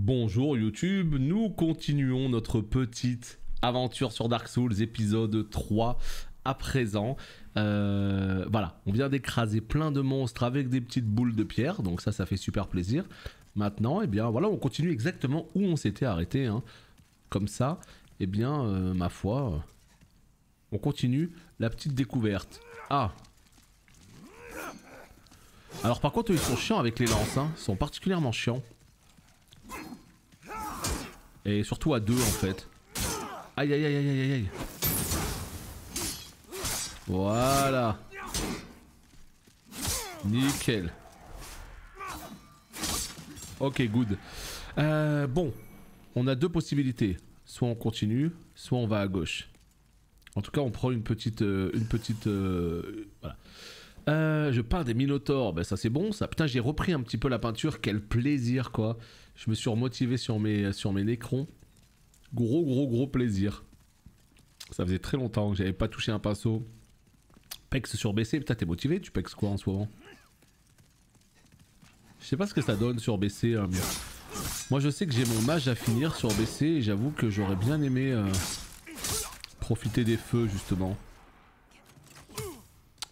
Bonjour YouTube, nous continuons notre petite aventure sur Dark Souls, épisode 3 à présent. Voilà, on vient d'écraser plein de monstres avec des petites boules de pierre, donc ça fait super plaisir. Maintenant, eh bien voilà, on continue exactement où on s'était arrêté, hein. Comme ça, eh bien, ma foi, on continue la petite découverte. Ah! Alors par contre, ils sont chiants avec les lances, hein. Ils sont particulièrement chiants. Et surtout à deux en fait. Aïe aïe aïe aïe aïe aïe. Voilà. Nickel. Ok, good. Bon, on a deux possibilités. Soit on continue, soit on va à gauche. En tout cas, on prend une petite voilà. Je peins des minotaures, ben ça c'est bon ça. Putain, j'ai repris un petit peu la peinture, quel plaisir quoi. Je me suis remotivé sur mes nécrons. Gros plaisir. Ça faisait très longtemps que j'avais pas touché un pinceau. Pex sur BC, putain t'es motivé, tu pex quoi en ce moment? Je sais pas ce que ça donne sur BC. Hein, mais... Moi je sais que j'ai mon mage à finir sur BC et j'avoue que j'aurais bien aimé profiter des feux justement.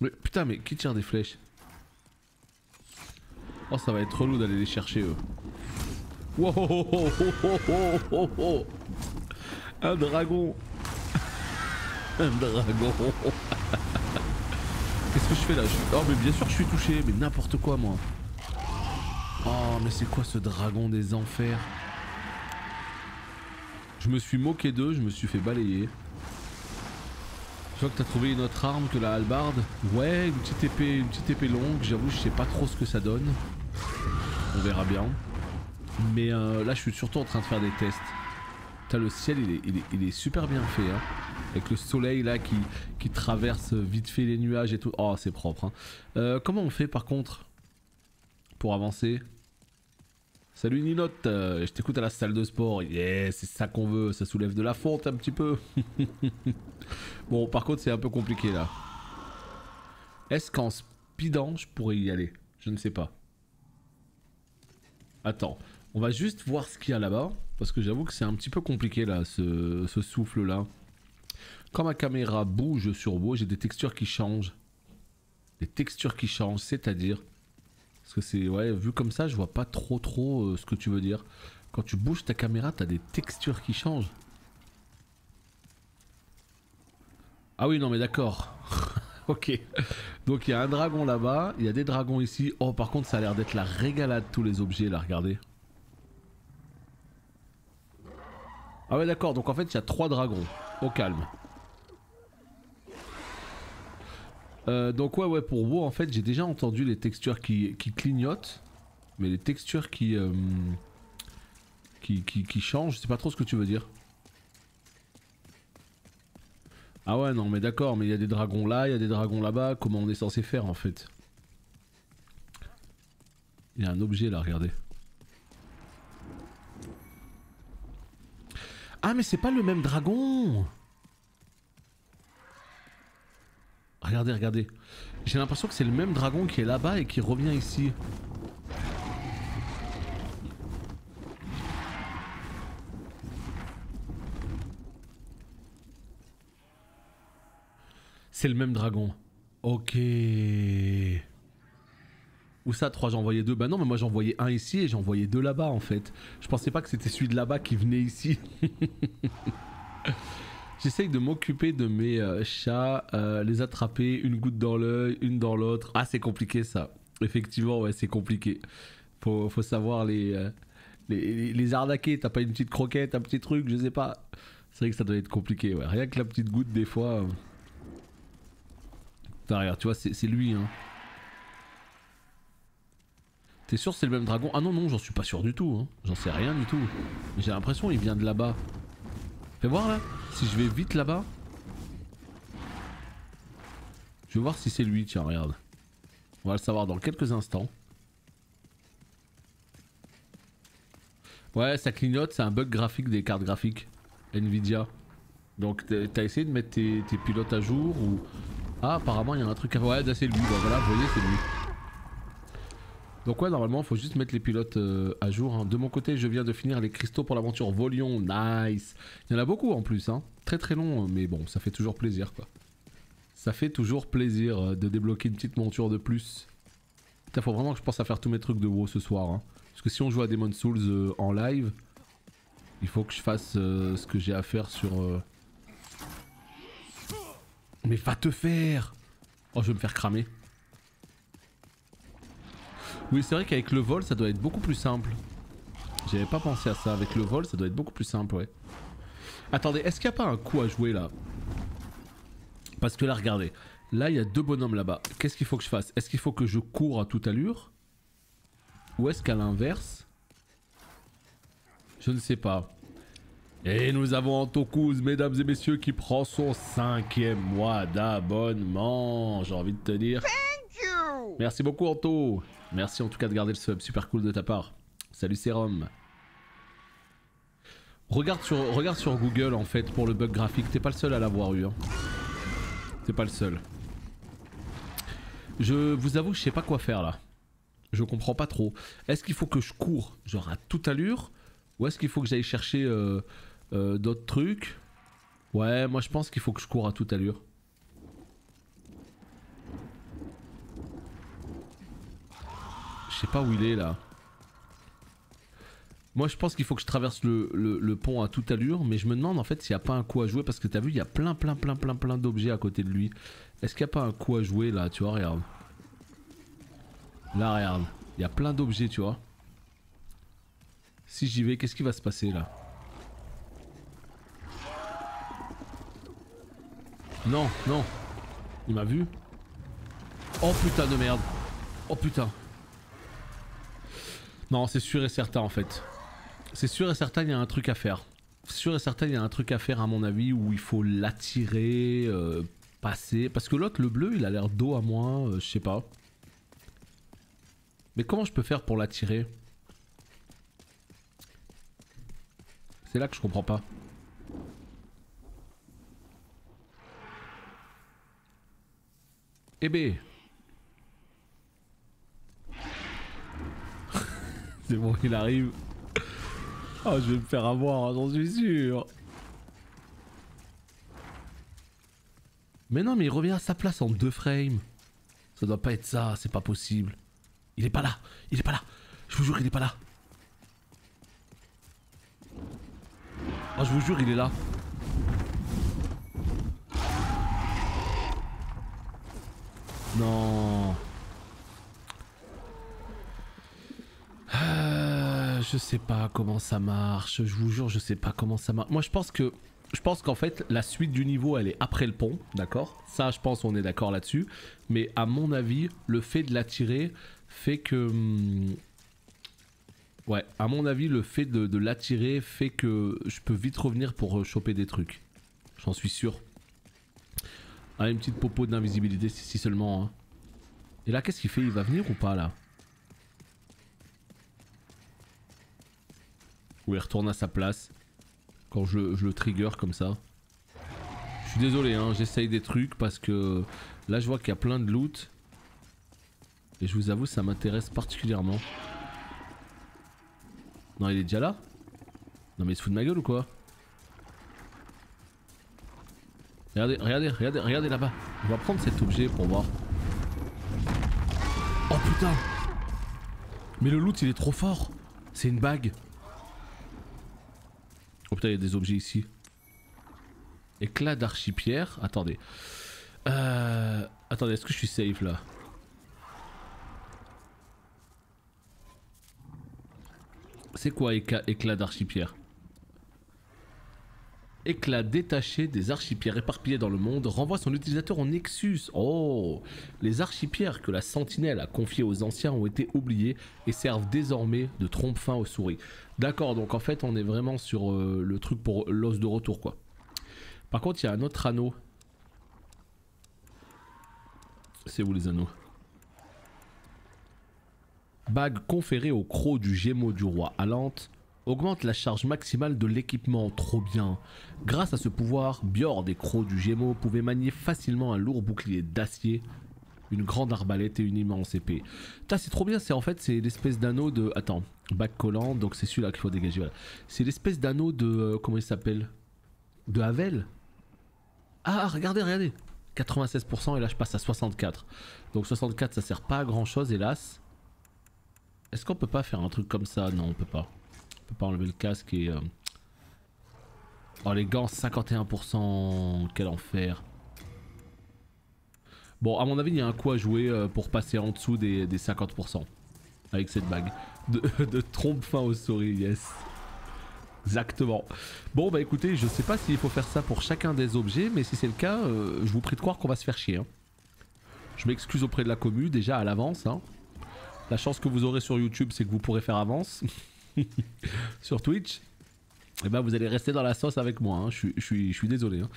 Mais putain, mais qui tire des flèches? Oh, ça va être relou d'aller les chercher eux. Wow, oh, oh, oh, oh, oh, oh. Un dragon. Un dragon. Qu'est-ce que je fais là? Oh mais bien sûr que je suis touché, mais n'importe quoi moi. Oh mais c'est quoi ce dragon des enfers? Je me suis moqué d'eux, je me suis fait balayer. Je vois que t'as trouvé une autre arme que la hallebarde. Ouais, une petite épée longue. J'avoue, je sais pas trop ce que ça donne. On verra bien. Mais là, je suis surtout en train de faire des tests. Putain, le ciel, il est super bien fait. Hein. Avec le soleil là qui traverse vite fait les nuages et tout. Oh, c'est propre. Hein. Comment on fait par contre pour avancer? Salut Ninote, je t'écoute à la salle de sport. Yeah, c'est ça qu'on veut, ça soulève de la fonte un petit peu. Bon, par contre, c'est un peu compliqué là. Est-ce qu'en speedant, je pourrais y aller? Je ne sais pas. Attends, on va juste voir ce qu'il y a là-bas. Parce que j'avoue que c'est un petit peu compliqué là, ce souffle là. Quand ma caméra bouge sur WoW, j'ai des textures qui changent. Des textures qui changent, c'est-à-dire... Parce que c'est... Ouais, vu comme ça, je vois pas trop ce que tu veux dire. Quand tu bouges ta caméra, t'as des textures qui changent. Ah oui, non mais d'accord. Ok. Donc il y a un dragon là-bas, il y a des dragons ici. Oh, par contre, ça a l'air d'être la régalade tous les objets là, regardez. Ah ouais, d'accord. Donc en fait, il y a 3 dragons. Au calme. Donc ouais, pour WoW, en fait, j'ai déjà entendu les textures qui clignotent. Mais les textures qui changent, je sais pas trop ce que tu veux dire. Ah ouais, non mais d'accord, mais il y a des dragons là, il y a des dragons là-bas, comment on est censé faire en fait? Il y a un objet là, regardez. Ah mais c'est pas le même dragon! Regardez, regardez. J'ai l'impression que c'est le même dragon qui est là-bas et qui revient ici. C'est le même dragon. Ok. Où ça, 3? J'en envoyais 2. Bah non, mais moi j'en envoyais un ici et j'en envoyais 2 là-bas en fait. Je pensais pas que c'était celui de là-bas qui venait ici. J'essaye de m'occuper de mes chats, les attraper, une goutte dans l'œil, une dans l'autre. Ah, c'est compliqué ça. Effectivement, ouais, c'est compliqué. Faut savoir les arnaquer. T'as pas une petite croquette, un petit truc, je sais pas. C'est vrai que ça doit être compliqué, ouais. Rien que la petite goutte, des fois. Putain, regarde, tu vois, c'est lui, hein. T'es sûr que c'est le même dragon? Ah non, non, j'en suis pas sûr du tout, hein. J'en sais rien du tout. J'ai l'impression qu'il vient de là-bas. Fais voir là, si je vais vite là-bas. Je vais voir si c'est lui, tiens, regarde. On va le savoir dans quelques instants. Ouais, ça clignote, c'est un bug graphique des cartes graphiques Nvidia. Donc t'as essayé de mettre tes pilotes à jour ou... Ah, apparemment il y a un truc à... Ouais, là c'est lui, bah, voilà, vous voyez, c'est lui. Donc ouais, normalement, faut juste mettre les pilotes à jour. Hein. De mon côté, je viens de finir les cristaux pour l'aventure Volion. Nice. Il y en a beaucoup en plus. Hein. Très très long, mais bon, ça fait toujours plaisir quoi. Ça fait toujours plaisir de débloquer une petite monture de plus. Putain, faut vraiment que je pense à faire tous mes trucs de WoW ce soir. Hein. Parce que si on joue à Demon's Souls en live, il faut que je fasse ce que j'ai à faire sur... Mais va te faire! Oh, je vais me faire cramer. Oui, c'est vrai qu'avec le vol, ça doit être beaucoup plus simple. J'avais pas pensé à ça. Avec le vol, ça doit être beaucoup plus simple, ouais. Attendez, est-ce qu'il n'y a pas un coup à jouer là? Parce que là, regardez. Là, il y a deux bonhommes là-bas. Qu'est-ce qu'il faut que je fasse? Est-ce qu'il faut que je cours à toute allure? Ou est-ce qu'à l'inverse? Je ne sais pas. Et nous avons Antokouz, mesdames et messieurs, qui prend son 5e mois d'abonnement. J'ai envie de te dire. Merci beaucoup, Anto. Merci en tout cas de garder le sub. Super cool de ta part. Salut, Serum. Regarde sur Google en fait pour le bug graphique. T'es pas le seul à l'avoir eu. Hein. T'es pas le seul. Je vous avoue, je sais pas quoi faire là. Je comprends pas trop. Est-ce qu'il faut que je cours genre à toute allure? Ou est-ce qu'il faut que j'aille chercher d'autres trucs? Ouais, moi je pense qu'il faut que je cours à toute allure. Je sais pas où il est là. Moi je pense qu'il faut que je traverse le pont à toute allure, mais je me demande en fait s'il n'y a pas un coup à jouer parce que t'as vu il y a plein d'objets à côté de lui. Est-ce qu'il n'y a pas un coup à jouer là, tu vois, regarde. Là regarde, il y a plein d'objets tu vois. Si j'y vais, qu'est-ce qui va se passer là? Non, non. Il m'a vu. Oh putain de merde. Oh putain. Non, c'est sûr et certain en fait. C'est sûr et certain, il y a un truc à faire. C'est sûr et certain, il y a un truc à faire à mon avis où il faut l'attirer, passer. Parce que l'autre, le bleu, il a l'air dos à moi, je sais pas. Mais comment je peux faire pour l'attirer? C'est là que je comprends pas. Eh ben. C'est bon, il arrive. Oh, je vais me faire avoir, j'en suis sûr. Mais non, mais il revient à sa place en 2 frames. Ça doit pas être ça, c'est pas possible. Il est pas là, il est pas là. Je vous jure, il est pas là. Oh, je vous jure, il est là. Non. Je sais pas comment ça marche. Je vous jure, je sais pas comment ça marche. Moi, je pense qu'en fait, la suite du niveau, elle est après le pont, d'accord? Ça, je pense, on est d'accord là-dessus. Mais à mon avis, le fait de l'attirer fait que... Ouais, à mon avis, le fait de l'attirer fait que je peux vite revenir pour choper des trucs. J'en suis sûr. Ah, une petite popo d'invisibilité, si seulement. Hein. Et là, qu'est-ce qu'il fait? Il va venir ou pas, là? Ou il retourne à sa place quand je le trigger comme ça. Je suis désolé, hein, j'essaye des trucs parce que là, je vois qu'il y a plein de loot. Et je vous avoue, ça m'intéresse particulièrement. Non, il est déjà là? Non, mais il se fout de ma gueule ou quoi? Regardez, regardez, regardez, regardez là-bas. On va prendre cet objet pour voir. Oh putain! Mais le loot, il est trop fort! C'est une bague. Oh putain, il y a des objets ici. Éclat d'archipierre. Attendez. Attendez, est-ce que je suis safe là? C'est quoi éclat d'archipierre? Éclat détaché des archipierres éparpillées dans le monde renvoie son utilisateur au Nexus. Oh! Les archipierres que la sentinelle a confiées aux anciens ont été oubliées et servent désormais de trompe-fin aux souris. D'accord, donc en fait on est vraiment sur le truc pour l'os de retour quoi. Par contre il y a un autre anneau. C'est où les anneaux? Bague conférée au croc du Gémeaux du roi Alante augmente la charge maximale de l'équipement, trop bien. Grâce à ce pouvoir, Bjord et Croc du Gémeaux pouvaient manier facilement un lourd bouclier d'acier Une grande arbalète et une immense épée. Putain, c'est trop bien, c'est en fait, c'est l'espèce d'anneau de... Attends, bac collant, donc c'est celui-là qu'il faut dégager, voilà. C'est l'espèce d'anneau de... comment il s'appelle? De Havel. Ah, regardez, regardez. 96% et là je passe à 64. Donc 64 ça sert pas à grand chose hélas. Est-ce qu'on peut pas faire un truc comme ça? Non on peut pas. On peut pas enlever le casque et... Oh les gants 51%. Quel enfer. Bon à mon avis il y a un coup à jouer pour passer en dessous des 50%. Avec cette bague. De trompe fin au souris, yes. Exactement. Bon bah écoutez, je sais pas s'il faut faire ça pour chacun des objets, mais si c'est le cas, je vous prie de croire qu'on va se faire chier. Hein. Je m'excuse auprès de la commu déjà à l'avance. Hein. La chance que vous aurez sur YouTube, c'est que vous pourrez faire avance. Sur Twitch, et ben vous allez rester dans la sauce avec moi. Hein. Je suis désolé. Hein.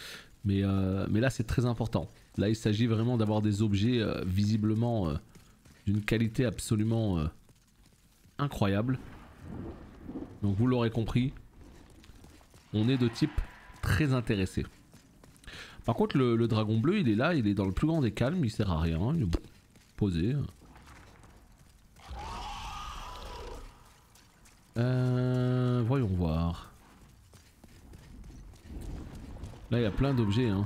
Mais là c'est très important. Là il s'agit vraiment d'avoir des objets visiblement d'une qualité absolument incroyable. Donc vous l'aurez compris. On est de type très intéressé. Par contre le dragon bleu il est là, il est dans le plus grand des calmes, il sert à rien, il est posé. Voyons voir. Là il y a plein d'objets hein.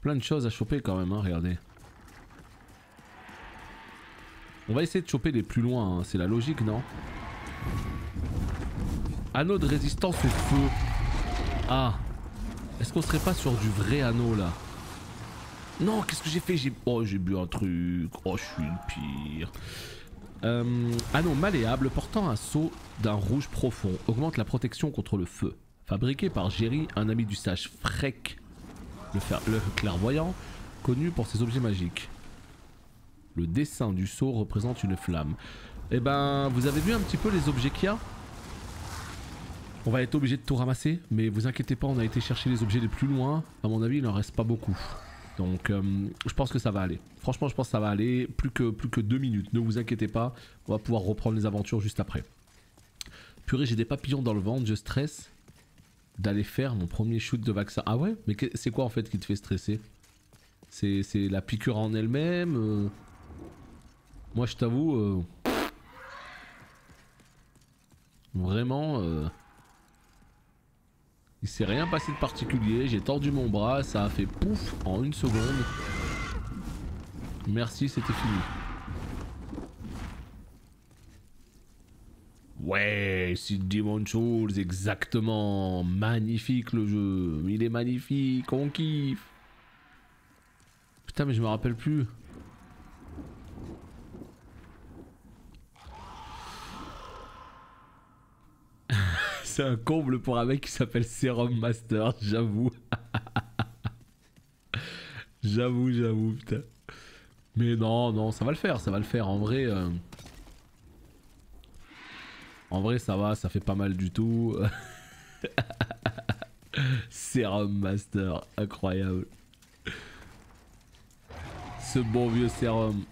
Plein de choses à choper quand même hein, regardez. On va essayer de choper les plus loin, hein. C'est la logique non? Anneau de résistance au feu. Ah. Est-ce qu'on serait pas sur du vrai anneau là? Non, qu'est-ce que j'ai fait? Oh, j'ai bu un truc. Oh, je suis le pire. Anneau malléable portant un sceau d'un rouge profond. Augmente la protection contre le feu. Fabriqué par Jerry, un ami du sage Freck, le clairvoyant, connu pour ses objets magiques. Le dessin du sceau représente une flamme. Eh ben, vous avez vu un petit peu les objets qu'il y a? On va être obligé de tout ramasser, mais vous inquiétez pas, on a été chercher les objets les plus loin. À mon avis, il n'en reste pas beaucoup. Donc, je pense que ça va aller. Franchement, je pense que ça va aller. Plus que 2 minutes. Ne vous inquiétez pas, on va pouvoir reprendre les aventures juste après. Purée, j'ai des papillons dans le ventre, je stresse d'aller faire mon premier shoot de vaccin. Ah ouais? Mais c'est quoi en fait qui te fait stresser? C'est la piqûre en elle-même Moi, je t'avoue... Vraiment... Il s'est rien passé de particulier, j'ai tordu mon bras, ça a fait pouf en 1 seconde. Merci, c'était fini. Ouais, c'est Demon's Souls, exactement. Magnifique le jeu, il est magnifique, on kiffe. Putain mais je me rappelle plus. C'est un comble pour un mec qui s'appelle Serum Master, j'avoue. J'avoue, putain. Mais non, ça va le faire, en vrai. En vrai, ça va, ça fait pas mal du tout. Serum Master, incroyable. Ce bon vieux sérum.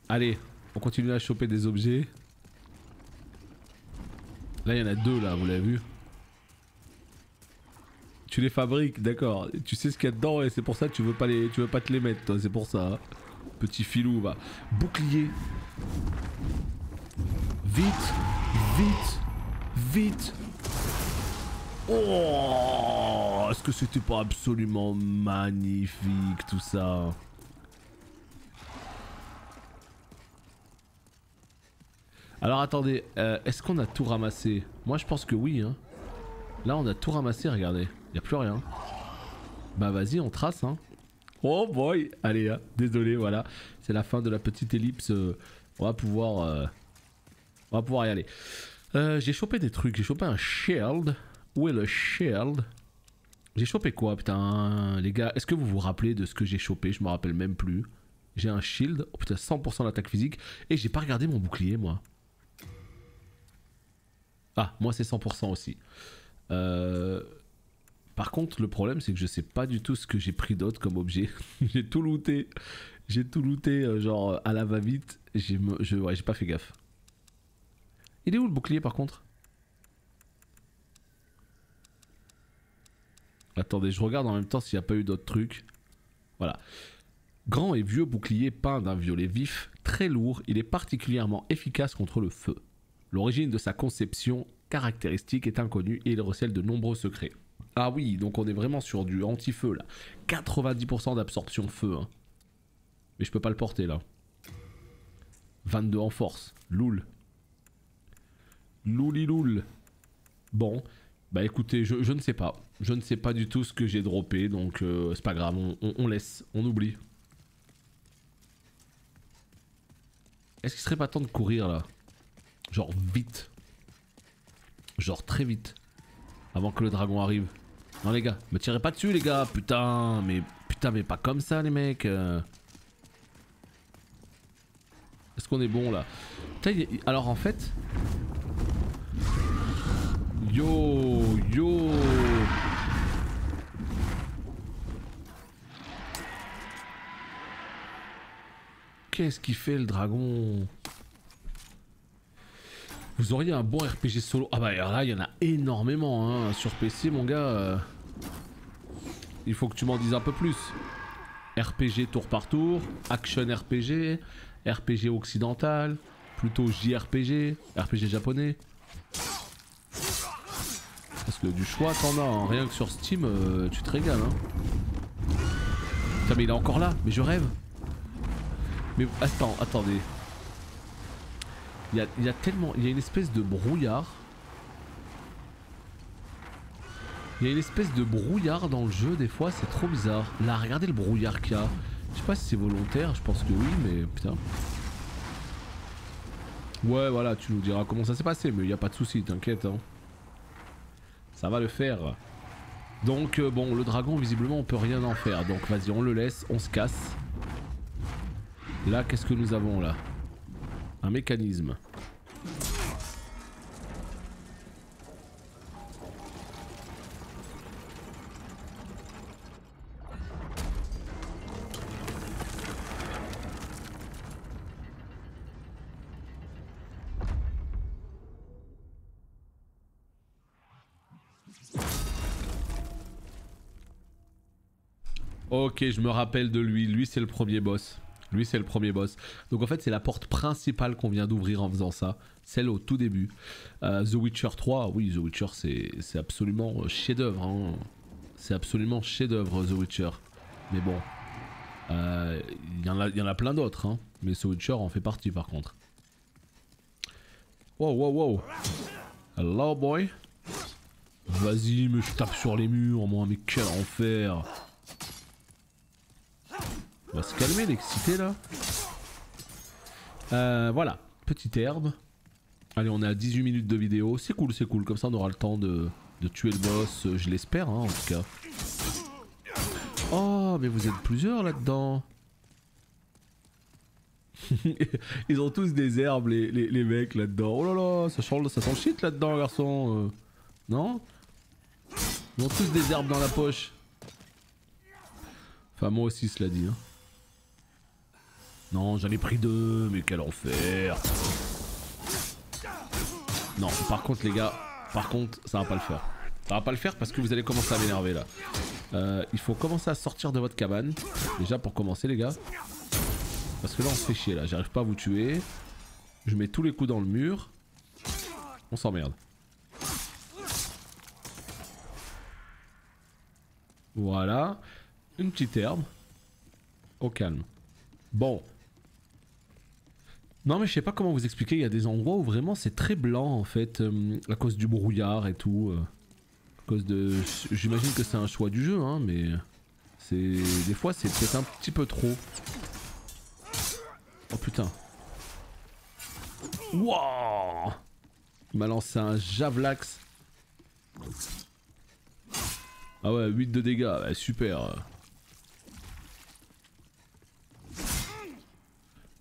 Allez, on continue à choper des objets. Là, il y en a 2 là, vous l'avez vu? Tu les fabriques, d'accord. Tu sais ce qu'il y a dedans et c'est pour ça que tu veux pas te les mettre, toi. C'est pour ça. Hein. Petit filou, va. Bouclier. Vite. Oh, est-ce que c'était pas absolument magnifique tout ça? Alors attendez, est-ce qu'on a tout ramassé? Moi je pense que oui hein. Là on a tout ramassé, regardez. Y'a plus rien. Bah vas-y on trace hein. Oh boy. Allez hein. Désolé voilà. C'est la fin de la petite ellipse. On va pouvoir y aller. J'ai chopé des trucs. J'ai chopé un shield. Où est le shield? J'ai chopé quoi putain les gars? Est-ce que vous vous rappelez de ce que j'ai chopé? Je me rappelle même plus. J'ai un shield. Oh putain 100% d'attaque physique. Et j'ai pas regardé mon bouclier moi. Ah, moi c'est 100% aussi. Par contre, le problème c'est que je sais pas du tout ce que j'ai pris d'autre comme objet. J'ai tout looté. Genre à la va-vite. Ouais, j'ai pas fait gaffe. Il est où le bouclier par contre? Attendez, je regarde en même temps s'il n'y a pas eu d'autres trucs. Voilà. Grand et vieux bouclier peint d'un violet vif, très lourd, il est particulièrement efficace contre le feu. L'origine de sa conception caractéristique est inconnue et il recèle de nombreux secrets. Ah oui, donc on est vraiment sur du anti-feu là. 90% d'absorption feu. Hein. Mais je peux pas le porter là. 22 en force. Loul. Louliloul. Bon. Bah écoutez, je ne sais pas. Je ne sais pas du tout ce que j'ai droppé. Donc c'est pas grave. On laisse. On oublie. Est-ce qu'il serait pas temps de courir là? Genre vite. Genre très vite. Avant que le dragon arrive. Non les gars, me tirez pas dessus les gars. Putain, mais pas comme ça les mecs. Est-ce qu'on est bon là? Putain, alors en fait... Yo. Qu'est-ce qu'il fait le dragon? Vous auriez un bon RPG solo. Ah bah là il y en a énormément hein. Sur PC mon gars. Il faut que tu m'en dises un peu plus. RPG tour par tour, action RPG, RPG occidental, plutôt JRPG, RPG japonais. Parce que du choix t'en as, hein. Rien que sur Steam tu te régales hein. Putain mais il est encore là, mais je rêve. Mais attendez. Il y a tellement... Il y a une espèce de brouillard. Il y a une espèce de brouillard dans le jeu des fois, c'est trop bizarre. Là, regardez le brouillard qu'il y a. Je sais pas si c'est volontaire, je pense que oui, mais putain. Ouais, voilà, tu nous diras comment ça s'est passé, mais il n'y a pas de souci, t'inquiète. Hein. Ça va le faire. Donc, bon, le dragon, visiblement, on peut rien en faire. Donc, vas-y, on le laisse, on se casse. Là, qu'est-ce que nous avons là? Un mécanisme. Ok, je me rappelle de lui. Lui, c'est le premier boss. Lui c'est le premier boss. Donc en fait c'est la porte principale qu'on vient d'ouvrir en faisant ça. Celle au tout début. The Witcher 3, oui The Witcher c'est absolument chef d'œuvre. Hein. C'est absolument chef d'œuvre The Witcher. Mais bon. Il y en a plein d'autres. Hein. Mais The Witcher en fait partie par contre. Wow. Hello boy. Vas-y mais je tape sur les murs moi mais quel enfer. On va se calmer l'excité là. Voilà, petite herbe. Allez, on est à 18 minutes de vidéo. C'est cool, comme ça on aura le temps de tuer le boss, je l'espère hein, en tout cas. Oh, mais vous êtes plusieurs là-dedans. Ils ont tous des herbes les mecs là-dedans. Oh là là, ça sent shit là-dedans garçon. Non? Ils ont tous des herbes dans la poche. Enfin moi aussi cela dit hein. Non, j'en ai pris 2, mais quel enfer. Non, par contre les gars, ça va pas le faire. Ça va pas le faire parce que vous allez commencer à m'énerver là. Il faut commencer à sortir de votre cabane. Déjà pour commencer les gars. Parce que là on se fait chier là, j'arrive pas à vous tuer. Je mets tous les coups dans le mur. On s'emmerde. Voilà. Une petite herbe. Au calme. Bon. Non mais je sais pas comment vous expliquer, il y a des endroits où vraiment c'est très blanc en fait, à cause du brouillard et tout. À cause de... J'imagine que c'est un choix du jeu hein, mais... Des fois c'est peut-être un petit peu trop. Oh putain. Wouah. Il m'a lancé un Javlax. Ah ouais, 8 de dégâts, ouais, super.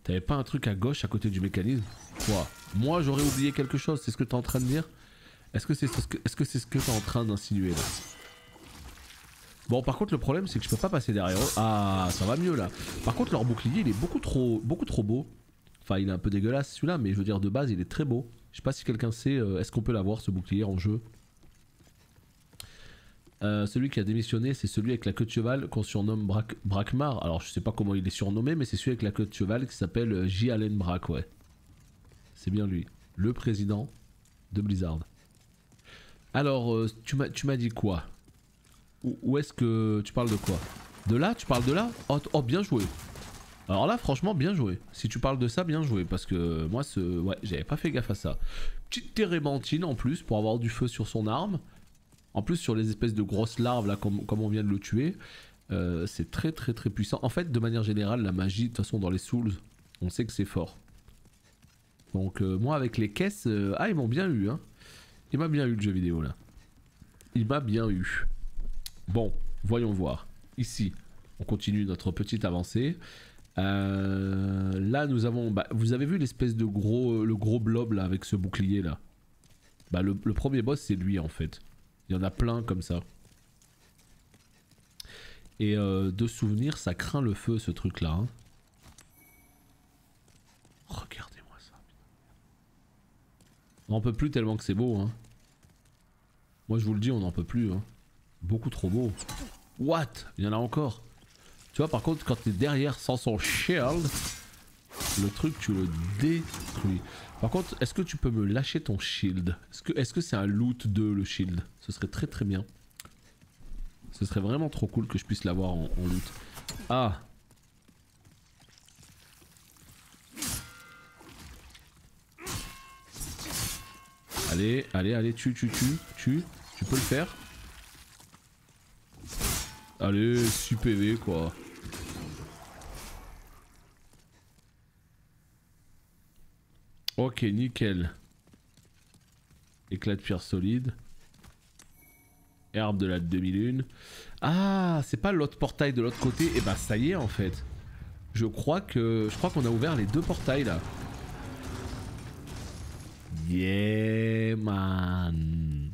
T'avais pas un truc à gauche à côté du mécanisme? Quoi? Moi j'aurais oublié quelque chose, c'est ce que t'es en train de dire? Est-ce que c'est ce que t'es en train d'insinuer là? Bon par contre le problème c'est que je peux pas passer derrière eux. Ah ça va mieux là. Par contre leur bouclier il est beaucoup trop beau. Enfin il est un peu dégueulasse celui-là mais je veux dire de base il est très beau. Je sais pas si quelqu'un sait, est-ce qu'on peut l'avoir ce bouclier en jeu? Celui qui a démissionné, c'est celui avec la queue de cheval qu'on surnomme Brakmar. Alors je sais pas comment il est surnommé, mais c'est celui avec la queue de cheval qui s'appelle J. Allen Brack, ouais. C'est bien lui, le président de Blizzard. Alors, tu m'as dit quoi? Où est-ce que tu parles de quoi? De là? Tu parles de là? Oh, bien joué. Alors là, franchement, bien joué. Si tu parles de ça, bien joué. Parce que moi, ouais, j'avais pas fait gaffe à ça. Petite térébenthine en plus pour avoir du feu sur son arme. En plus, sur les espèces de grosses larves, là, comme on vient de le tuer. C'est très très très puissant. En fait, de manière générale, la magie, de toute façon, dans les Souls, on sait que c'est fort. Donc, moi, avec les caisses, ils m'ont bien eu, hein. Il m'a bien eu le jeu vidéo, là. Il m'a bien eu. Bon, voyons voir. Ici, on continue notre petite avancée. Là, nous avons... Bah, vous avez vu l'espèce de le gros blob, là, avec ce bouclier, là. Bah, le premier boss, c'est lui, en fait. Il y en a plein comme ça. Et de souvenir, ça craint le feu, ce truc-là. Hein. Regardez-moi ça. On n'en peut plus tellement que c'est beau. Hein. Moi, je vous le dis, on n'en peut plus. Hein. Beaucoup trop beau. What? Il y en a encore. Tu vois, par contre, quand t'es derrière sans son shield, le truc, tu le détruis. Par contre, est-ce que tu peux me lâcher ton shield? Est-ce que c'est un loot 2, le shield? Ce serait très très bien. Ce serait vraiment trop cool que je puisse l'avoir en loot. Ah! Allez, allez, allez, tue. Tu peux le faire? Allez, 6 PV quoi. Ok, nickel. Éclat de pierre solide. Herbe de la demi-lune. Ah, c'est pas l'autre portail de l'autre côté. Et bah ça y est en fait. Je crois qu'on a ouvert les deux portails là. Yeah man.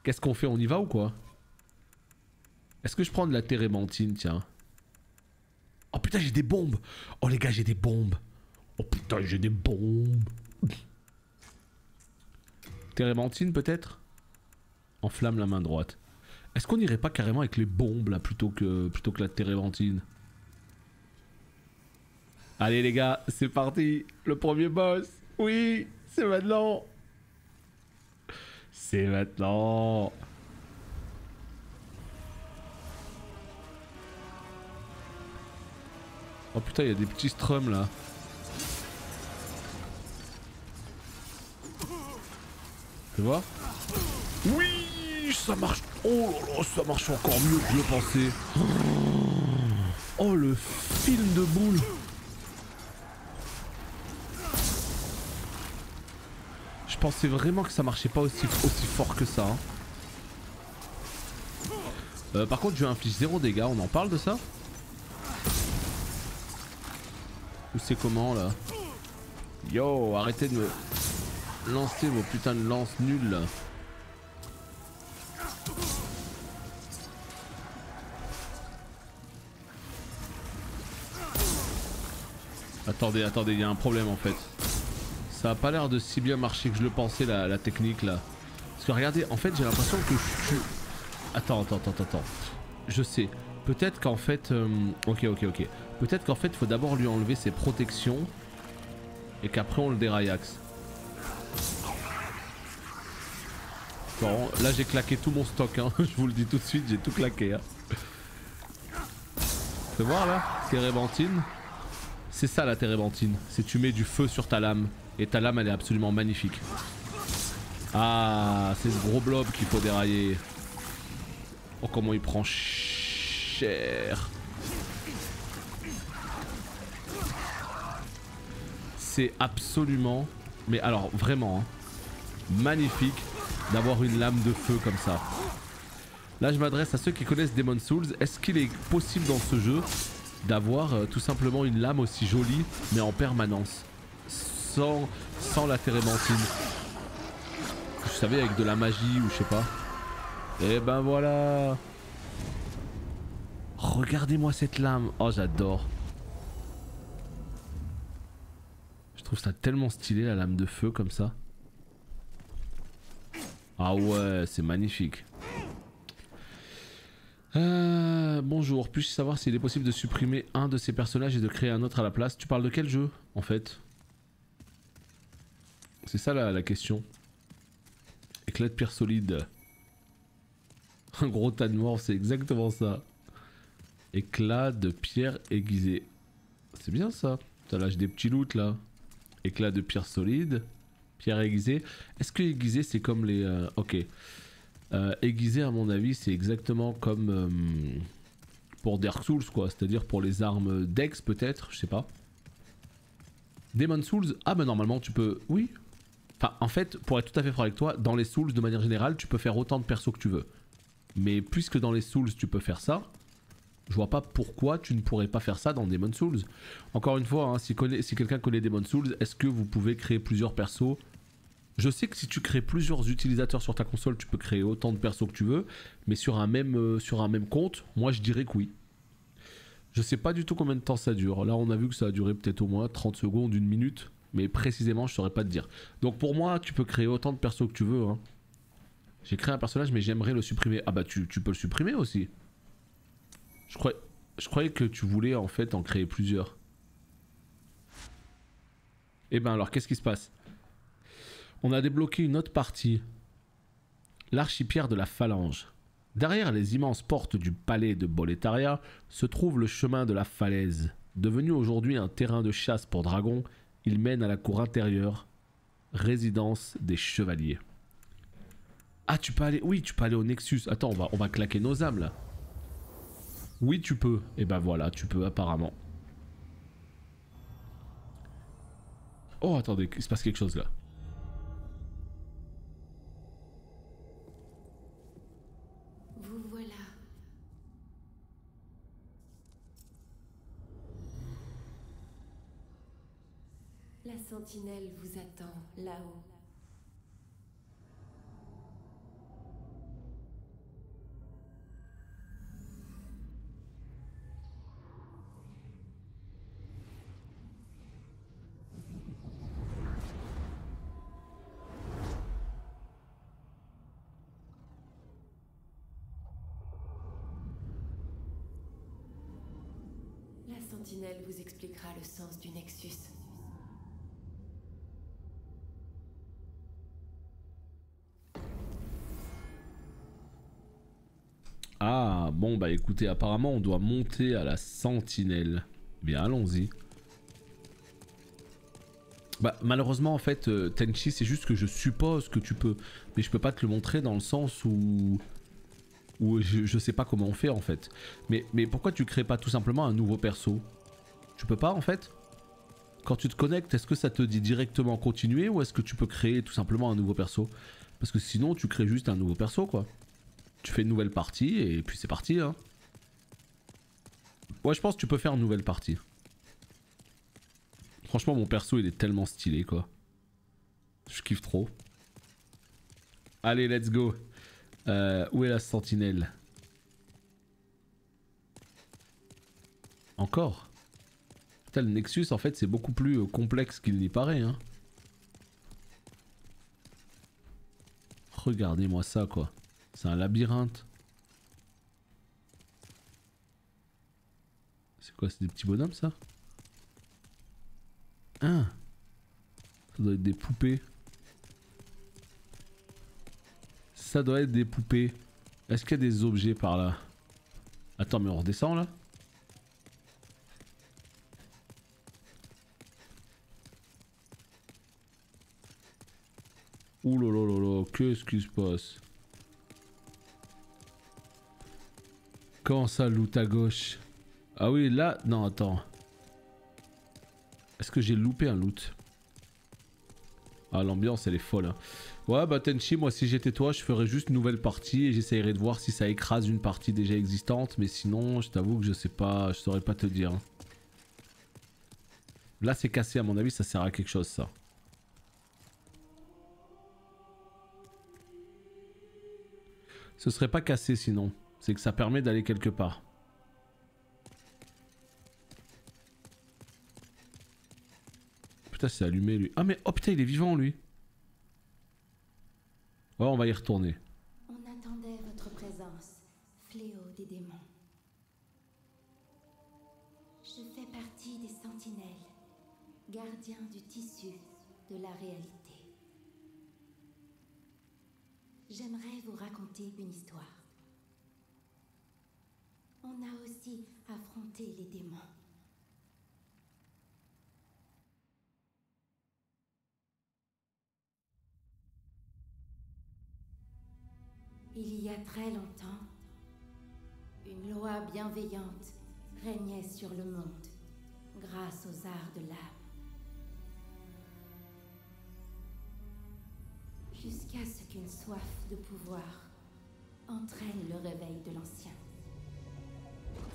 Qu'est-ce qu'on fait? On y va ou quoi? Est-ce que je prends de la térébenthine, tiens? Oh putain, j'ai des bombes! Oh les gars, j'ai des bombes! Oh putain, j'ai des bombes! Térébenthine peut-être? Enflamme la main droite. Est-ce qu'on irait pas carrément avec les bombes là plutôt que la térébenthine? Allez les gars, c'est parti! Le premier boss! Oui! C'est maintenant! C'est maintenant! Oh putain, il y a des petits strums là. Tu vois? Oui, ça marche. Oh là là, ça marche encore mieux que je le pensais. Oh, le film de boule. Je pensais vraiment que ça marchait pas aussi fort que ça. Hein. Par contre, je lui inflige 0 dégâts. On en parle de ça? Ou c'est comment là? Yo, arrêtez de me lancer vos putains de lances nulles là. Attendez, il y a un problème en fait. Ça a pas l'air de si bien marcher que je le pensais la technique là. Parce que regardez, en fait j'ai l'impression que je suis... Attends. Je sais. Peut-être qu'en fait... Ok. Peut-être qu'en fait il faut d'abord lui enlever ses protections. Et qu'après on le déraillaxe. Bon, là j'ai claqué tout mon stock, hein. Je vous le dis tout de suite, j'ai tout claqué. Hein. Fais voir là, térébenthine. C'est ça la térébenthine, c'est tu mets du feu sur ta lame. Et ta lame elle est absolument magnifique. Ah, c'est ce gros blob qu'il faut dérailler. Oh comment il prend cher. C'est absolument, mais alors vraiment, hein, magnifique d'avoir une lame de feu comme ça. Là je m'adresse à ceux qui connaissent Demon's Souls. Est-ce qu'il est possible dans ce jeu d'avoir tout simplement une lame aussi jolie mais en permanence sans la térébenthine? Je savais avec de la magie ou je sais pas. Et ben voilà. Regardez-moi cette lame. Oh j'adore. Je trouve ça tellement stylé la lame de feu comme ça. Ah ouais, c'est magnifique. Bonjour, puis-je savoir s'il est possible de supprimer un de ces personnages et de créer un autre à la place? Tu parles de quel jeu, en fait? C'est ça la question. Éclat de pierre solide. Un gros tas de morts, c'est exactement ça. Éclat de pierre aiguisée. C'est bien ça. T'as lâché des petits loots là. Éclat de pierre solide. Pierre aiguisée. Est-ce que aiguisée c'est comme les... Ok. Aiguisée à mon avis c'est exactement comme pour Dark Souls quoi. C'est-à-dire pour les armes Dex peut-être. Je sais pas. Demon Souls. Ah bah normalement tu peux... Oui. Enfin en fait pour être tout à fait franc avec toi. Dans les Souls de manière générale tu peux faire autant de persos que tu veux. Mais puisque dans les Souls tu peux faire ça, je vois pas pourquoi tu ne pourrais pas faire ça dans Demon Souls. Encore une fois, hein, si quelqu'un connaît Demon Souls, est-ce que vous pouvez créer plusieurs persos? Je sais que si tu crées plusieurs utilisateurs sur ta console, tu peux créer autant de persos que tu veux, mais sur un même compte, moi je dirais que oui. Je sais pas du tout combien de temps ça dure. Là on a vu que ça a duré peut-être au moins 30 secondes, une minute, mais précisément je saurais pas te dire. Donc pour moi, tu peux créer autant de persos que tu veux. Hein. J'ai créé un personnage mais j'aimerais le supprimer. Ah bah tu peux le supprimer aussi. Je croyais que tu voulais en fait en créer plusieurs. Et ben alors qu'est-ce qui se passe? On a débloqué une autre partie. L'archipierre de la Phalange. Derrière les immenses portes du palais de Boletaria se trouve le chemin de la falaise. Devenu aujourd'hui un terrain de chasse pour dragons, il mène à la cour intérieure, résidence des chevaliers. Ah tu peux aller... Oui tu peux aller au Nexus. Attends on va claquer nos âmes là. Oui tu peux. Et ben voilà tu peux apparemment. Oh attendez il se passe quelque chose là. Vous voilà. La sentinelle vous attend là-haut. La sentinelle vous expliquera le sens du Nexus. Ah bon bah écoutez apparemment on doit monter à la sentinelle. Bien allons-y. Bah malheureusement en fait Tenchi c'est juste que je suppose que tu peux. Mais je peux pas te le montrer dans le sens où je sais pas comment on fait en fait. Mais pourquoi tu crées pas tout simplement un nouveau perso? Tu peux pas en fait? Quand tu te connectes, est-ce que ça te dit directement continuer ou est-ce que tu peux créer tout simplement un nouveau perso? Parce que sinon tu crées juste un nouveau perso quoi. Tu fais une nouvelle partie et puis c'est parti hein. Ouais je pense que tu peux faire une nouvelle partie. Franchement mon perso il est tellement stylé quoi. Je kiffe trop. Allez let's go. Où est la sentinelle? Encore? Putain, le Nexus en fait c'est beaucoup plus complexe qu'il n'y paraît hein. Regardez-moi ça quoi. C'est un labyrinthe. C'est quoi? C'est des petits bonhommes ça? Ah. Ça doit être des poupées. Ça doit être des poupées. Est-ce qu'il y a des objets par là? Attends mais on redescend là? Ouh là là là là, qu'est-ce qui se passe? Comment ça, loot à gauche? Ah oui, là... Non, attends. Est-ce que j'ai loupé un loot? Ah, l'ambiance, elle est folle. Hein. Ouais, bah Tenchi, moi, si j'étais toi, je ferais juste une nouvelle partie et j'essayerais de voir si ça écrase une partie déjà existante. Mais sinon, je t'avoue que je sais pas, je saurais pas te dire. Hein. Là, c'est cassé, à mon avis, ça sert à quelque chose, ça. Ce serait pas cassé sinon. C'est que ça permet d'aller quelque part. Putain, c'est allumé lui. Ah mais oh putain, il est vivant lui. Ouais, on va y retourner. On attendait votre présence, fléau des démons. sentinelle, gardien du tissu de la réalité. J'aimerais vous raconter une histoire. On a aussi affronté les démons. Il y a très longtemps, une loi bienveillante régnait sur le monde grâce aux arts de l'âme. Jusqu'à ce qu'une soif de pouvoir entraîne le réveil de l'ancien.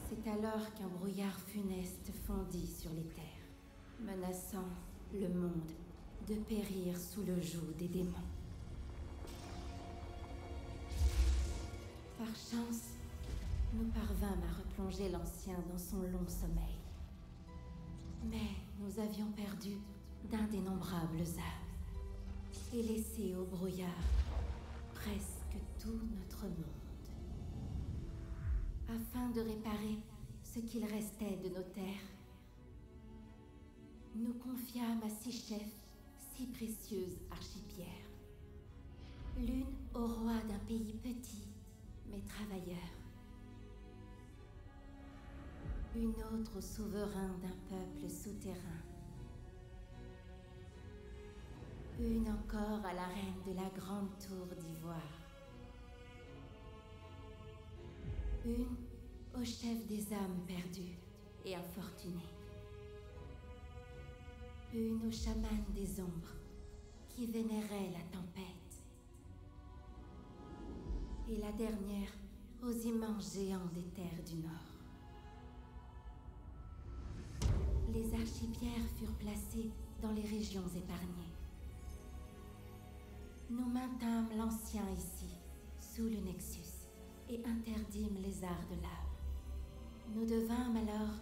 C'est alors qu'un brouillard funeste fondit sur les terres, menaçant le monde de périr sous le joug des démons. Par chance, nous parvînmes à replonger l'ancien dans son long sommeil. Mais nous avions perdu d'indénombrables âmes et laissé au brouillard presque tout notre monde. Afin de réparer ce qu'il restait de nos terres, nous confiâmes à 6 chefs 6 précieuses archipierres. L'une au roi d'un pays petit mais travailleur. Une autre au souverain d'un peuple souterrain. Une encore à la reine de la grande tour d'ivoire. Une au chef des âmes perdues et infortunées. Une au chaman des ombres qui vénérait la tempête. Et la dernière aux immenses géants des terres du Nord. Les archipierres furent placées dans les régions épargnées. Nous maintînmes l'ancien ici, sous le Nexus, et interdîmes les arts de l'âme. Nous devînmes alors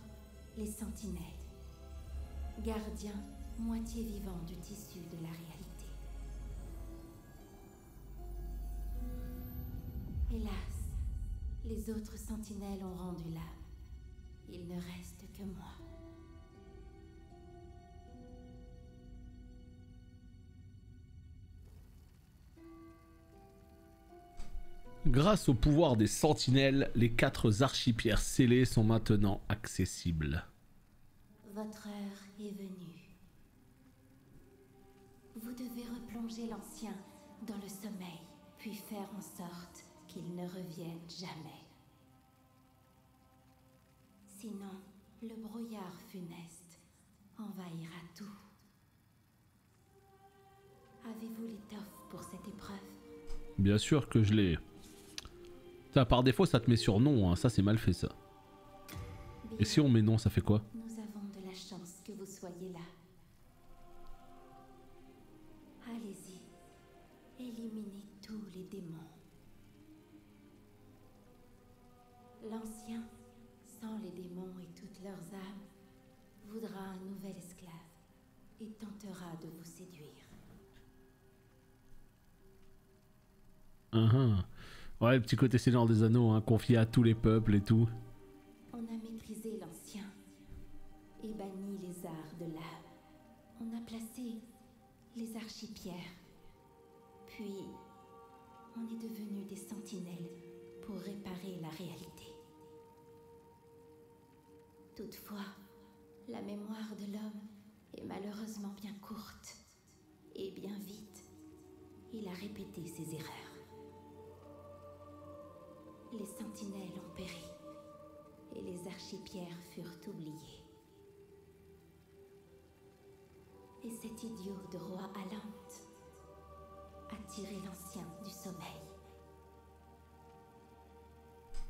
les sentinelles, gardiens moitié vivants du tissu de la réalité. Hélas, les autres sentinelles ont rendu l'âme. Il ne reste que moi. Grâce au pouvoir des sentinelles, les 4 archipierres scellées sont maintenant accessibles. Votre heure est venue. Vous devez replonger l'ancien dans le sommeil, puis faire en sorte qu'il ne revienne jamais. Sinon, le brouillard funeste envahira tout. Avez-vous l'étoffe pour cette épreuve? Bien sûr que je l'ai. Par défaut, ça te met sur non, hein. Ça c'est mal fait ça. Bien. Et si on met non, ça fait quoi? Nous avons de la chance que vous soyez là. Allez-y, éliminez tous les démons. L'ancien, sans les démons et toutes leurs âmes, voudra un nouvel esclave et tentera de vous séduire. Ouais, le petit côté Seigneur des Anneaux, hein, confié à tous les peuples et tout. On a maîtrisé l'ancien et banni les arts de l'âme. On a placé les archipierres. Puis, on est devenu des sentinelles pour réparer la réalité. Toutefois, la mémoire de l'homme est malheureusement bien courte. Et bien vite, il a répété ses erreurs. Les sentinelles ont péri, et les archipierres furent oubliées. Et cet idiot de roi Alante a tiré l'ancien du sommeil.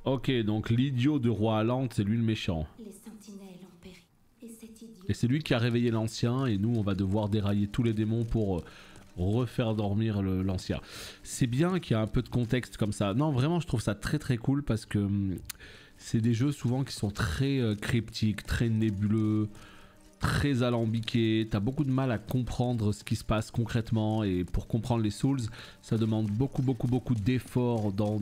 Ok, donc l'idiot de roi Alante, c'est lui le méchant. Les sentinelles ont péri, et cet idiot... Et c'est lui qui a réveillé l'ancien, et nous on va devoir dérailler tous les démons pour refaire dormir l'ancien. C'est bien qu'il y a un peu de contexte comme ça. Non, vraiment, je trouve ça très très cool parce que c'est des jeux souvent qui sont très cryptiques, très nébuleux, très alambiqués. T'as beaucoup de mal à comprendre ce qui se passe concrètement et pour comprendre les Souls, ça demande beaucoup d'efforts dans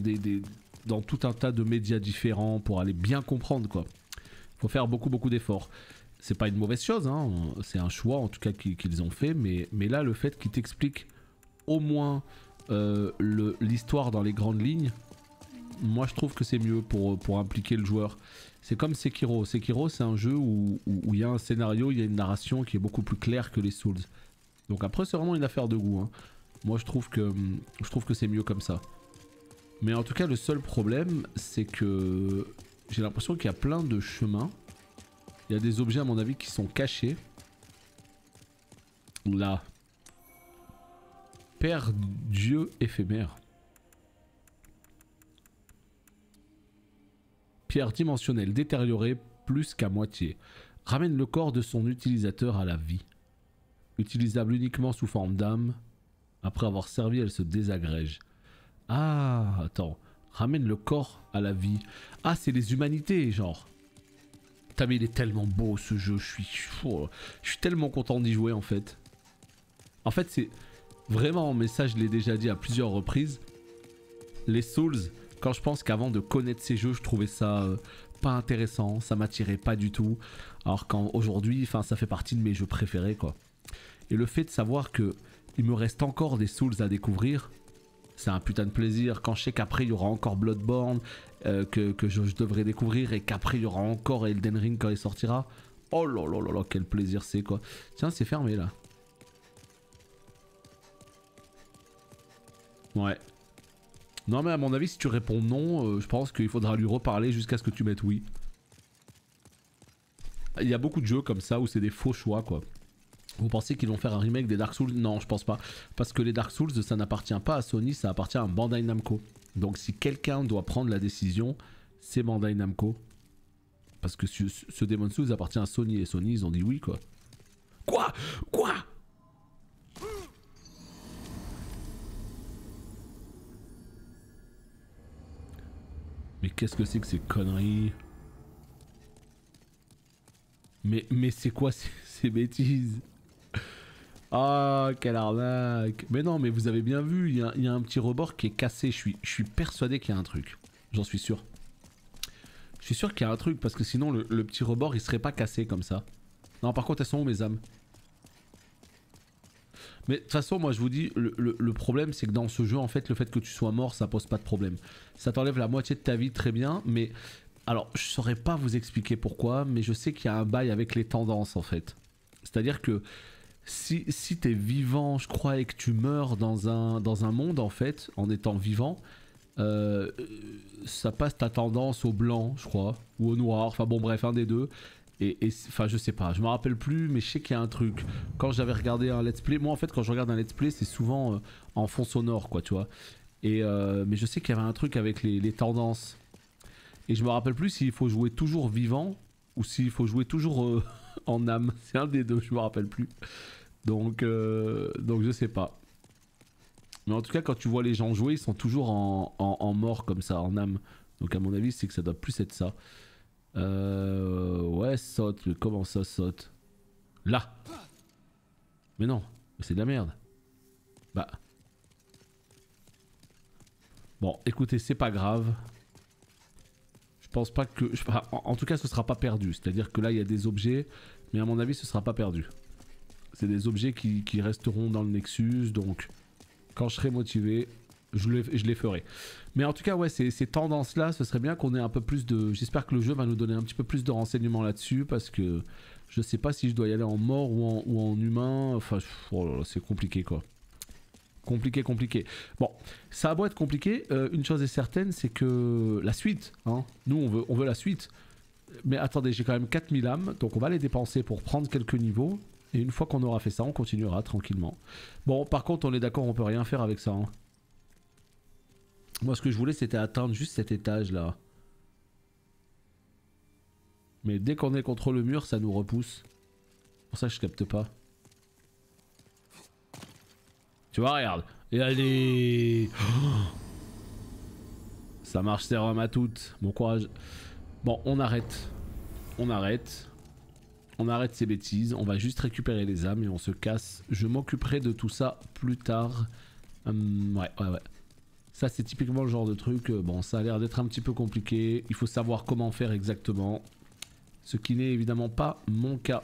dans tout un tas de médias différents pour aller bien comprendre quoi. Faut faire beaucoup d'efforts. c'est pas une mauvaise chose, hein. C'est un choix en tout cas qu'ils ont fait, mais là le fait qu'ils t'expliquent au moins l'histoire dans les grandes lignes, moi je trouve que c'est mieux pour impliquer le joueur. C'est comme Sekiro. Sekiro c'est un jeu où il y a un scénario, il y a une narration qui est beaucoup plus claire que les Souls. Donc après c'est vraiment une affaire de goût, hein. Moi je trouve que c'est mieux comme ça. Mais en tout cas le seul problème c'est que j'ai l'impression qu'il y a plein de chemins. Il y a des objets à mon avis qui sont cachés. Là. Père Dieu éphémère. Pierre dimensionnelle détériorée plus qu'à moitié. Ramène le corps de son utilisateur à la vie. Utilisable uniquement sous forme d'âme. Après avoir servi, elle se désagrège. Ah, attends. Ramène le corps à la vie. Ah, c'est les humanités, genre. Putain, mais il est tellement beau ce jeu. Je suis tellement content d'y jouer en fait. En fait, c'est vraiment, mais ça je l'ai déjà dit à plusieurs reprises. Les Souls, quand je pense qu'avant de connaître ces jeux, je trouvais ça pas intéressant, ça m'attirait pas du tout. Alors qu'aujourd'hui, enfin, ça fait partie de mes jeux préférés, quoi. Et le fait de savoir que il me reste encore des Souls à découvrir, c'est un putain de plaisir. Quand je sais qu'après il y aura encore Bloodborne que je devrais découvrir, et qu'après il y aura encore Elden Ring quand il sortira. Oh là là là là, quel plaisir c'est, quoi. Tiens, c'est fermé là. Ouais. Non mais à mon avis si tu réponds non, je pense qu'il faudra lui reparler jusqu'à ce que tu mettes oui. Il y a beaucoup de jeux comme ça où c'est des faux choix, quoi. Vous pensez qu'ils vont faire un remake des Dark Souls? Non, je pense pas. Parce que les Dark Souls, ça n'appartient pas à Sony, ça appartient à Bandai Namco. Donc si quelqu'un doit prendre la décision, c'est Bandai Namco. Parce que ce Demon's Souls appartient à Sony, et Sony ils ont dit oui, quoi. Quoi? Mais qu'est-ce que c'est que ces conneries? Mais c'est quoi ces bêtises? Ah, quelle arnaque! Mais non, mais vous avez bien vu, il y a un petit rebord qui est cassé. Je suis persuadé qu'il y a un truc. J'en suis sûr. Je suis sûr qu'il y a un truc, parce que sinon le petit rebord il serait pas cassé comme ça. Non, par contre, elles sont où mes âmes? Mais de toute façon, moi je vous dis, le problème c'est que dans ce jeu, en fait, le fait que tu sois mort, ça pose pas de problème. Ça t'enlève la moitié de ta vie, très bien, mais... Alors, je saurais pas vous expliquer pourquoi, mais je sais qu'il y a un bail avec les tendances, en fait. C'est-à-dire que si t'es vivant, je crois, et que tu meurs dans un monde, en fait, en étant vivant, ça passe ta tendance au blanc, je crois, ou au noir, enfin bon bref, un des deux. Et enfin je sais pas, je me rappelle plus, mais je sais qu'il y a un truc. Quand j'avais regardé un let's play, moi en fait quand je regarde un let's play c'est souvent en fond sonore, quoi, tu vois. Et mais je sais qu'il y avait un truc avec les tendances. Et je me rappelle plus s'il faut jouer toujours vivant ou s'il faut jouer toujours en âme. C'est un des deux, je me rappelle plus. Donc je sais pas. Mais en tout cas quand tu vois les gens jouer, ils sont toujours en mort comme ça, en âme. Donc à mon avis c'est que ça doit plus être ça. Ouais, saute, mais comment ça saute? Là. Mais non, c'est de la merde. Bah. Bon, écoutez, c'est pas grave. Je pense pas que... En tout cas, ce sera pas perdu. C'est-à-dire que là, il y a des objets, mais à mon avis, ce sera pas perdu. C'est des objets qui resteront dans le Nexus, donc quand je serai motivé, je les ferai. Mais en tout cas, ouais, ces tendances-là, ce serait bien qu'on ait un peu plus de... J'espère que le jeu va nous donner un petit peu plus de renseignements là-dessus, parce que je sais pas si je dois y aller en mort ou en humain. Enfin, oh là là, c'est compliqué, quoi. Compliqué. Bon, ça a beau être compliqué, une chose est certaine, c'est que la suite, hein, nous on veut la suite. Mais attendez, j'ai quand même 4000 âmes, donc on va les dépenser pour prendre quelques niveaux. Et une fois qu'on aura fait ça, on continuera tranquillement. Bon, par contre, on est d'accord, on peut rien faire avec ça, hein. Moi, ce que je voulais, c'était atteindre juste cet étage-là. Mais dès qu'on est contre le mur, ça nous repousse. Pour ça, je capte pas. Tu vois, regarde. Et allez, ça marche, sérum à toutes. Bon courage. Bon, on arrête. On arrête ces bêtises. On va juste récupérer les âmes et on se casse. Je m'occuperai de tout ça plus tard. Ouais. Ça, c'est typiquement le genre de truc. Bon, ça a l'air d'être un petit peu compliqué. Il faut savoir comment faire exactement. Ce qui n'est évidemment pas mon cas.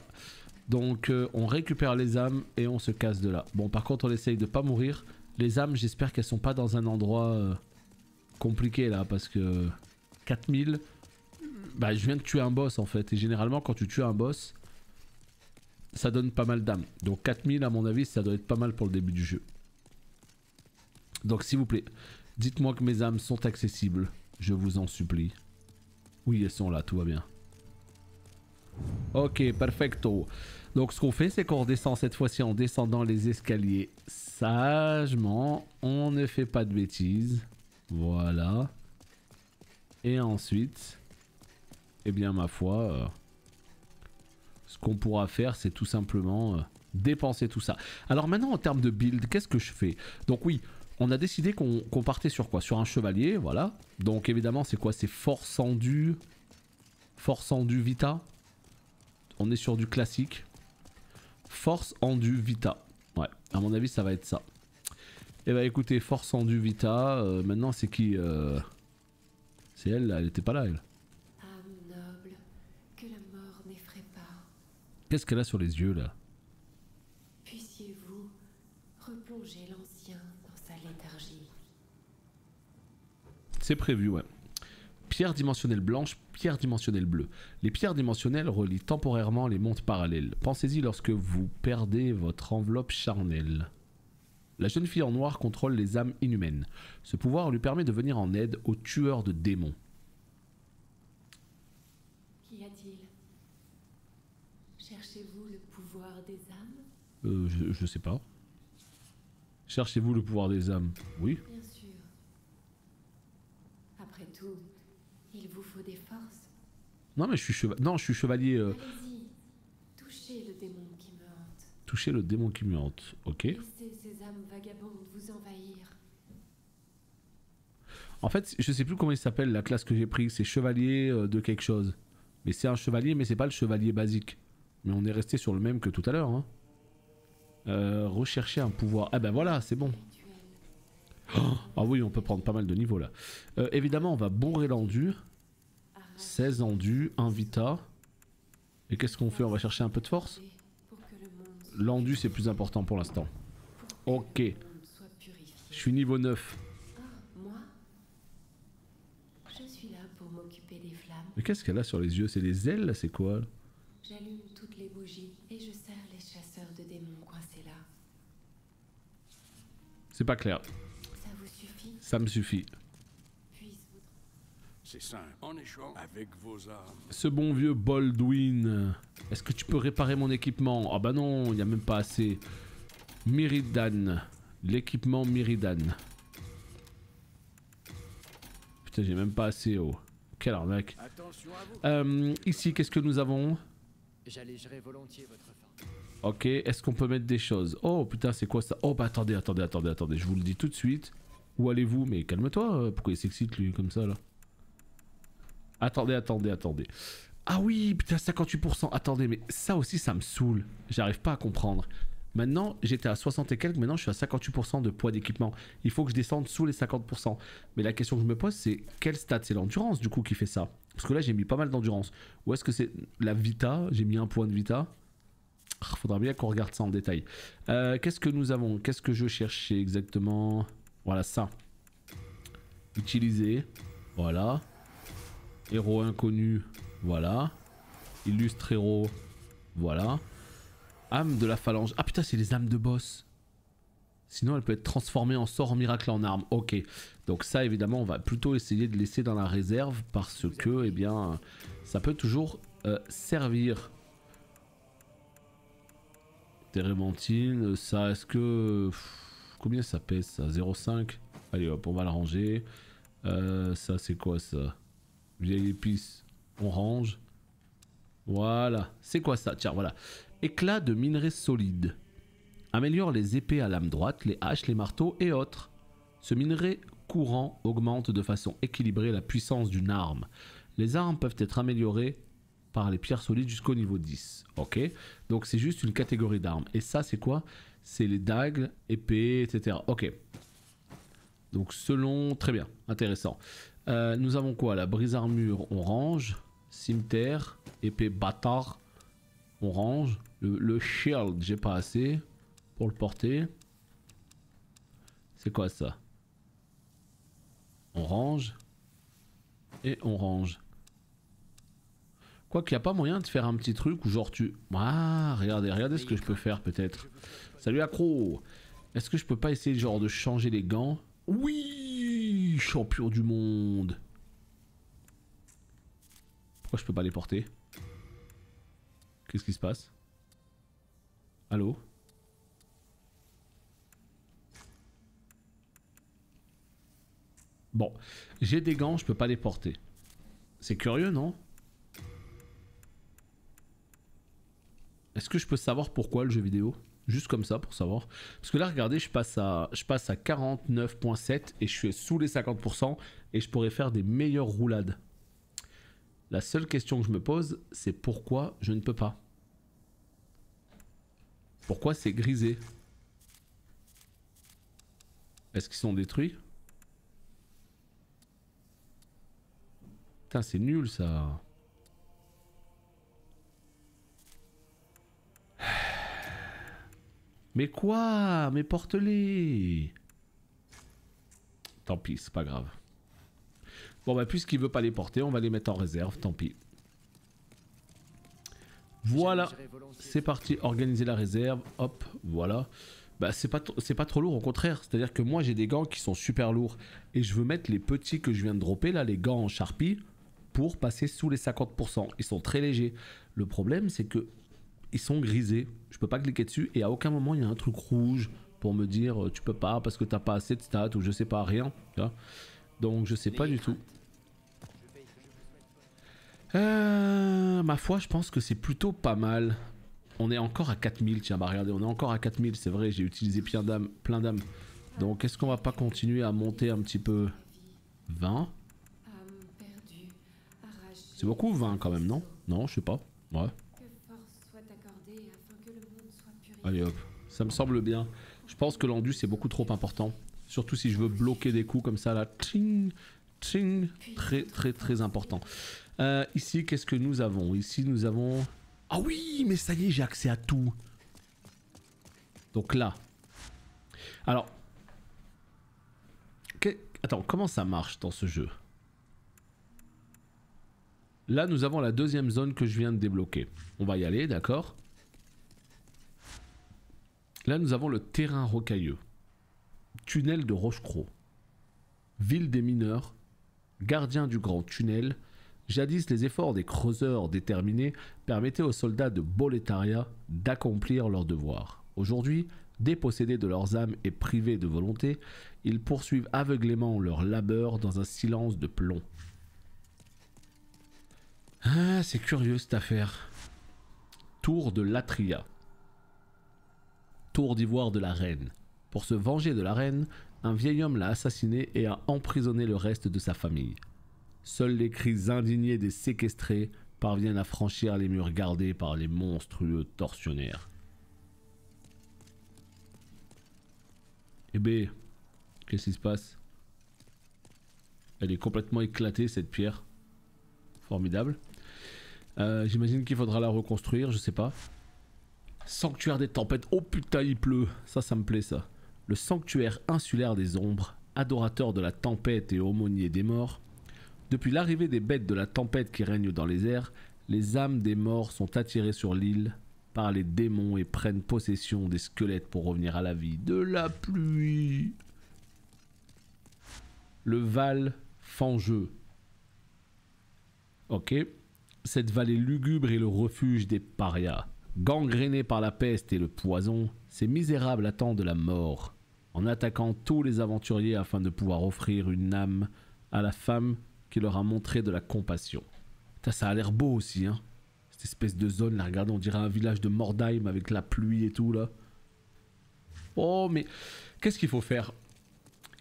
Donc on récupère les âmes et on se casse de là. Bon par contre on essaye de pas mourir. Les âmes j'espère qu'elles sont pas dans un endroit compliqué là parce que 4000... Bah je viens de tuer un boss en fait. Et généralement quand tu tues un boss ça donne pas mal d'âmes. Donc 4000 à mon avis ça doit être pas mal pour le début du jeu. Donc s'il vous plaît, dites-moi que mes âmes sont accessibles. Je vous en supplie. Oui elles sont là, tout va bien. Ok, perfecto. Donc ce qu'on fait, c'est qu'on redescend cette fois-ci en descendant les escaliers sagement. On ne fait pas de bêtises. Voilà. Et ensuite, eh bien ma foi, ce qu'on pourra faire, c'est tout simplement dépenser tout ça. Alors maintenant, en termes de build, qu'est-ce que je fais? Donc oui, on a décidé qu'on partait sur quoi? Sur un chevalier, voilà. Donc évidemment, c'est quoi? C'est force endue vita. On est sur du classique. Force endue vita. Ouais, à mon avis, ça va être ça. Et bah écoutez, force endue vita. Maintenant, c'est qui C'est elle, là, elle était pas là, elle. Âme noble, que la mort n'effraie pas. Qu'est-ce qu'elle a sur les yeux, là? Puissiez-vous replonger l'ancien dans sa léthargie. C'est prévu, ouais. Pierre dimensionnelle blanche, pierre dimensionnelle bleue. Les pierres dimensionnelles relient temporairement les mondes parallèles. Pensez-y lorsque vous perdez votre enveloppe charnelle. La jeune fille en noir contrôle les âmes inhumaines. Ce pouvoir lui permet de venir en aide aux tueurs de démons. Qu'y a-t-il? Cherchez-vous le pouvoir des âmes? Je sais pas. Cherchez-vous le pouvoir des âmes? Oui. Bien sûr. Après tout, il vous faut des forces. Non mais je suis chevalier. Allez-y, touchez le démon qui me hante. Toucher le démon qui me hante. Ok. Laissez ces âmes vagabondes vous envahir. En fait, je sais plus comment il s'appelle la classe que j'ai pris. C'est chevalier de quelque chose. Mais c'est un chevalier, mais c'est pas le chevalier basique. Mais on est resté sur le même que tout à l'heure. Hein. Rechercher un pouvoir. Ah ben voilà, c'est bon. Oh, ah oui, on peut prendre pas mal de niveaux là. Évidemment, on va bourrer l'endu. 16 endu, 1 vita. Et qu'est-ce qu'on fait? On va chercher un peu de force. L'endu, c'est plus important pour l'instant. Ok. Je suis niveau 9. Ah, moi? Je suis là pour m'occuper des flammes. Mais qu'est-ce qu'elle a sur les yeux? C'est les ailes là? C'est quoi? J'allume toutes les bougies et je sers les chasseurs de démons coincés là. C'est pas clair. Ça vous suffit? Ça me suffit. Puisse-vous... C'est simple. En échange, avec vos armes. Ce bon vieux Baldwin. Est-ce que tu peux réparer mon équipement? Ah bah non, il n'y a même pas assez. Miridan. L'équipement Miridan. Putain, j'ai même pas assez haut. Quelle arnaque. Attention à vous. Ici, qu'est-ce que nous avons? J'allégerai volontiers votre faim. Ok, est-ce qu'on peut mettre des choses? Oh putain, c'est quoi ça? Oh bah attendez, je vous le dis tout de suite. Où allez-vous? Mais calme-toi, pourquoi il s'excite lui comme ça là? Attendez. Ah oui, putain, 58%. Attendez, mais ça aussi, ça me saoule. J'arrive pas à comprendre. Maintenant, j'étais à 60 et quelques, maintenant je suis à 58% de poids d'équipement. Il faut que je descende sous les 50%. Mais la question que je me pose, c'est quel stat? C'est l'endurance du coup qui fait ça? Parce que là, j'ai mis pas mal d'endurance. Ou est-ce que c'est la vita? J'ai mis un point de vita. Faudra bien qu'on regarde ça en détail. Qu'est-ce que nous avons? Qu'est-ce que je cherchais exactement? Voilà ça. Utiliser. Voilà. Héros inconnu. Voilà. Illustre héros. Voilà. Âme de la phalange. Ah putain, c'est les âmes de boss. Sinon, elle peut être transformée en sort miracle en arme. Ok. Donc ça, évidemment, on va plutôt essayer de laisser dans la réserve parce que, eh bien, ça peut toujours servir. Térébenthine, ça, est-ce que... Combien ça pèse ça? 0,5. Allez hop, on va le ranger. Ça, c'est quoi ça? Vieille épice, on range. Voilà. C'est quoi ça? Tiens, voilà. Éclat de minerai solide. Améliore les épées à lame droite, les haches, les marteaux et autres. Ce minerai courant augmente de façon équilibrée la puissance d'une arme. Les armes peuvent être améliorées par les pierres solides jusqu'au niveau 10. Ok. Donc c'est juste une catégorie d'armes. Et ça c'est quoi? C'est les dagues, épées, etc. Ok. Donc selon... Très bien. Intéressant. Nous avons quoi? La brise armure, on range. Cimetière, épée bâtard. On range. Le shield, j'ai pas assez pour le porter. C'est quoi ça? On range. Et on range. Quoi qu'il n'y a pas moyen de faire un petit truc où genre tu... Ah, regardez ce que je peux faire peut-être. Salut accro. Est-ce que je peux pas essayer genre de changer les gants? Oui, champion du monde. Pourquoi je peux pas les porter? Qu'est-ce qui se passe? Allô? Bon, j'ai des gants, je peux pas les porter. C'est curieux, non? Est-ce que je peux savoir pourquoi le jeu vidéo? Juste comme ça pour savoir. Parce que là, regardez, je passe à 49.7 et je suis sous les 50% et je pourrais faire des meilleures roulades. La seule question que je me pose, c'est pourquoi je ne peux pas. Pourquoi c'est grisé? Est-ce qu'ils sont détruits? Putain, c'est nul ça. Mais quoi? Mais porte-les. Tant pis, c'est pas grave. Bon bah puisqu'il veut pas les porter, on va les mettre en réserve, tant pis. Voilà, c'est parti, organiser la réserve, hop, voilà. Bah c'est pas trop lourd, au contraire, c'est-à-dire que moi j'ai des gants qui sont super lourds et je veux mettre les petits que je viens de dropper là, les gants en Sharpie, pour passer sous les 50%. Ils sont très légers. Le problème c'est que ils sont grisés, je peux pas cliquer dessus et à aucun moment il y a un truc rouge pour me dire tu peux pas parce que t'as pas assez de stats ou je sais pas, rien, tu vois. Donc je sais pas du tout. Ma foi, je pense que c'est plutôt pas mal. On est encore à 4000, tiens, bah regardez, on est encore à 4000, c'est vrai, j'ai utilisé plein d'âmes. Donc est-ce qu'on va pas continuer à monter un petit peu? 20. C'est beaucoup 20 quand même, non? Non, je sais pas. Ouais. Allez hop, ça me semble bien. Je pense que l'endu c'est beaucoup trop important. Surtout si je veux bloquer des coups comme ça là. Tching, tching. Très important. Ici, qu'est-ce que nous avons? Ici, nous avons... Ah oui, mais ça y est, j'ai accès à tout. Donc là. Alors. Attends, comment ça marche dans ce jeu? Là, nous avons la deuxième zone que je viens de débloquer. On va y aller, d'accord? Là, nous avons le terrain rocailleux. Tunnel de Rochecroc. Ville des mineurs. Gardien du grand tunnel. Jadis, les efforts des creuseurs déterminés permettaient aux soldats de Boletaria d'accomplir leur devoir. Aujourd'hui, dépossédés de leurs âmes et privés de volonté, ils poursuivent aveuglément leur labeur dans un silence de plomb. Ah, c'est curieux cette affaire. Tour de Latria. Tour d'ivoire de la reine. Pour se venger de la reine, un vieil homme l'a assassiné et a emprisonné le reste de sa famille. Seuls les cris indignés des séquestrés parviennent à franchir les murs gardés par les monstrueux tortionnaires. Eh ben, qu'est-ce qui se passe? Elle est complètement éclatée cette pierre. Formidable. J'imagine qu'il faudra la reconstruire, je sais pas. Sanctuaire des tempêtes. Oh putain, il pleut. Ça me plaît ça. Le sanctuaire insulaire des ombres, adorateur de la tempête et aumônier des morts. Depuis l'arrivée des bêtes de la tempête qui règnent dans les airs, les âmes des morts sont attirées sur l'île par les démons et prennent possession des squelettes pour revenir à la vie. De la pluie. Le Val Fangeux. Ok. Cette vallée lugubre est le refuge des parias. Gangrénés par la peste et le poison, ces misérables attendent la mort, en attaquant tous les aventuriers afin de pouvoir offrir une âme à la femme qui leur a montré de la compassion. Putain, ça a l'air beau aussi, hein. Cette espèce de zone, là, regardez, on dirait un village de Mordheim avec la pluie et tout, là. Oh, mais qu'est-ce qu'il faut faire?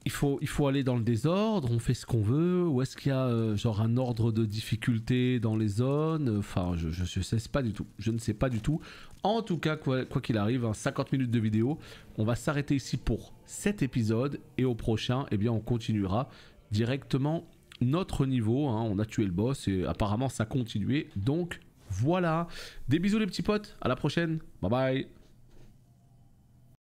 Il faut aller dans le désordre, on fait ce qu'on veut, ou est-ce qu'il y a genre un ordre de difficulté dans les zones? Enfin, je sais pas du tout, je ne sais pas du tout. En tout cas, quoi qu'il arrive, hein, 50 minutes de vidéo, on va s'arrêter ici pour cet épisode, et au prochain, eh bien, on continuera directement notre niveau, hein. On a tué le boss et apparemment ça a continué. Donc voilà, des bisous les petits potes, à la prochaine, bye bye.